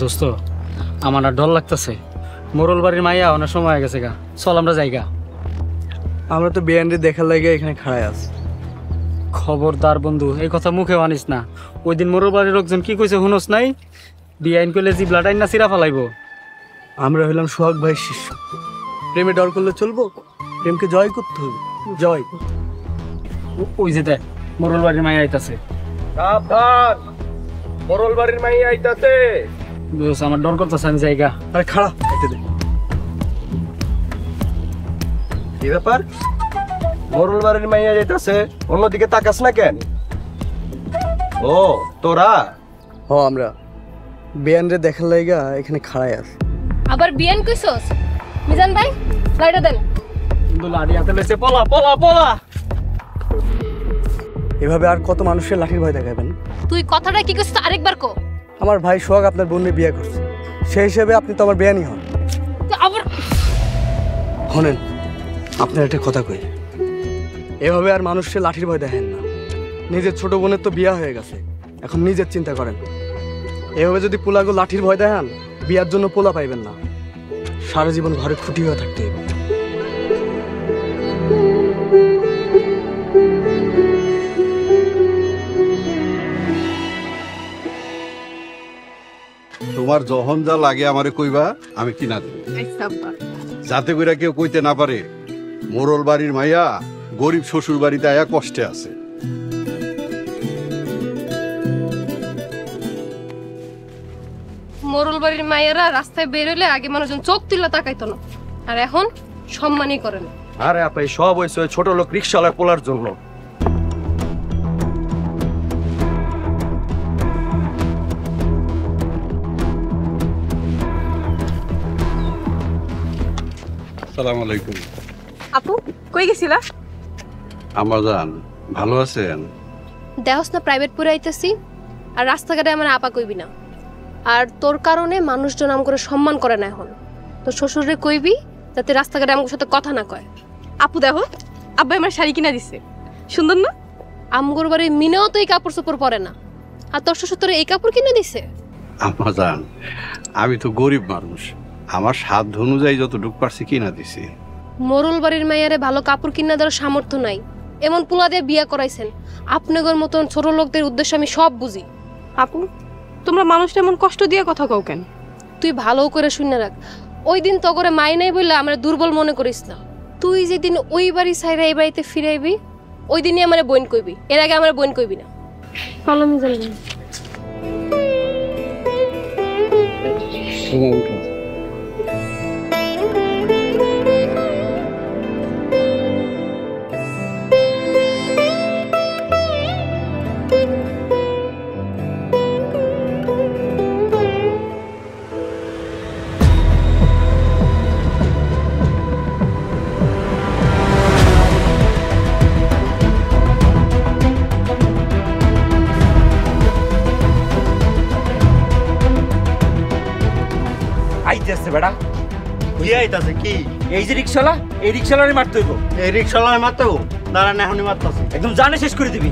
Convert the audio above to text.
দোস্ত আমার আর ডর লাগতেছে। মোরল বাড়ির মাইয়া অনেক সময় হয়ে গেছে গা, চল আমরা যাইগা। আমরা তো বিয়ানরে দেখার লাগে এখানে খাড়াই আছি। খবরদার বন্ধু, এই কথা মুখে আনিস না। ওই দিন মোরল বাড়ির লোকজন কি কইছে শুনোস নাই? বিআইন করলে জিবলা টাইন না চিরা ফালাইব। আমরা হইলাম সোহাগ ভাইয়ের শিষ্য, প্রেমে ডর করলে চলবো? প্রেমকে জয় করতে হবে, জয়। ওই যে দেখ মোরল বাড়ির মাইয়া আইতাছে। সাবধান, মোরল বাড়ির মাইয়া আইতাছে। দোস্ত আমার ডর করতেছে, আমি জায়গা। আরে খাড়া খাইতে দে। কি ব্যাপার? মোরল বাড়ির মাইয়া যাইতাছে, অন্যদিকে তাকাস না কেন? ও তোরা? হ, আমরা বিয়ানরে দেখার লাগা এখানে খাড়াই আছি। আবার বিয়ান কইছস? মিজান ভাই লাইটা দেন। বন্ধু লাড়ি হাতে লইছে, পলা পলা পলা। এভাবে আর কত মানুষের লাঠির ভয় দেখাবেন? তুই কথাটা কি কইছস আরেকবার কো। আমার ভাই সোহাগ আপনার বোনের বিয়ে করছে, সেই হিসেবে আপনি তো আমার বিয়ানই হন। তুই আবার শোনেন, আপনার একটা কথা কই, এভাবে আর মানুষের লাঠির ভয় দেখেন না। নিজের ছোট বোনের তো বিয়া হয়ে গেছে, এখন নিজের চিন্তা করেন। এভাবে যদি পোলাগো লাঠির ভয় দেখান, বিয়ার জন্য পোলা পাইবেন না, সারা জীবন ঘরে খুঁটি হয়ে থাকতে হবে। তোমার যখন যা লাগে আমারে কইবা, আমি কিনা দেব, যাতে কইরা কেউ কইতে না পারে মোরল বাড়ির মাইয়া গরিব শ্বশুর বাড়িতে আয়া কষ্টে আছে। মোরল বাড়ির মায়েরা রাস্তায় বের হইলে আগে মানুষজন চোখ তুলে তাকাইতো না, আর এখন সম্মানই করে না। আরে আপা, এই সব হইছে ওই ছোট লোক রিকশাওয়ালা পোলার জন্য। আসসালামু আলাইকুম। আপু কই গেছিলা? আমাজান ভালো আছেন? দেহস না প্রাইভেট পড়ে আইতেছি, আর রাস্তাঘাটে আমার আপা কইবি না। আর তোর কারণে মানুষজন আম করে সম্মান করে না। এখন তোর শ্বশুরে কইবি যাতে রাস্তাঘাটে আমার সাথে কথা না কয়। আপু দেখো, আব্বা আমার শাড়ি কিনা দিছে, সুন্দর না? আমগোর বাড়ির মিনেও তো এই কাপড় চোপড় পরে না, আর তোর শ্বশুর তোর এই কাপড় কিনে দিছে। আমাজান আমি তো গরিব মানুষ, আমার সাধ্য অনুযায়ী যতটুকু পারছি কিনা দিছি। মোরল বাড়ির মাইয়ারে ভালো কাপড় কিনা দেওয়ার সামর্থ্য নাই, এমন পোলা দিয়ে বিয়া করাইছেন। আপনাদের মতন ছোট লোকদের উদ্দেশ্য আমি সব বুঝি। আপু তোমরা মানুষটা এমন কষ্ট দিয়ে কথা কও কেন? তুই ভালো করে শুনে রাখ, ওই দিন তো করে মাই নাই বললে আমরা দুর্বল মনে করিস না। তুই যেদিন ওই বাড়ি ছাইরা এই বাড়িতে ফিরাইবি, ওই দিনই আমার বোন কইবি, এর আগে আমার বোন কইবি না। আইতেছে বেটা। কি আইতাছে কি? এই যে রিকশালা, এই রিকশালারে মারতে হইব। এই রিকশাওয়ালা মারতে হবো? দাঁড়ান, এখনই মারতেছে। একদম জানে শেষ করে দিবি।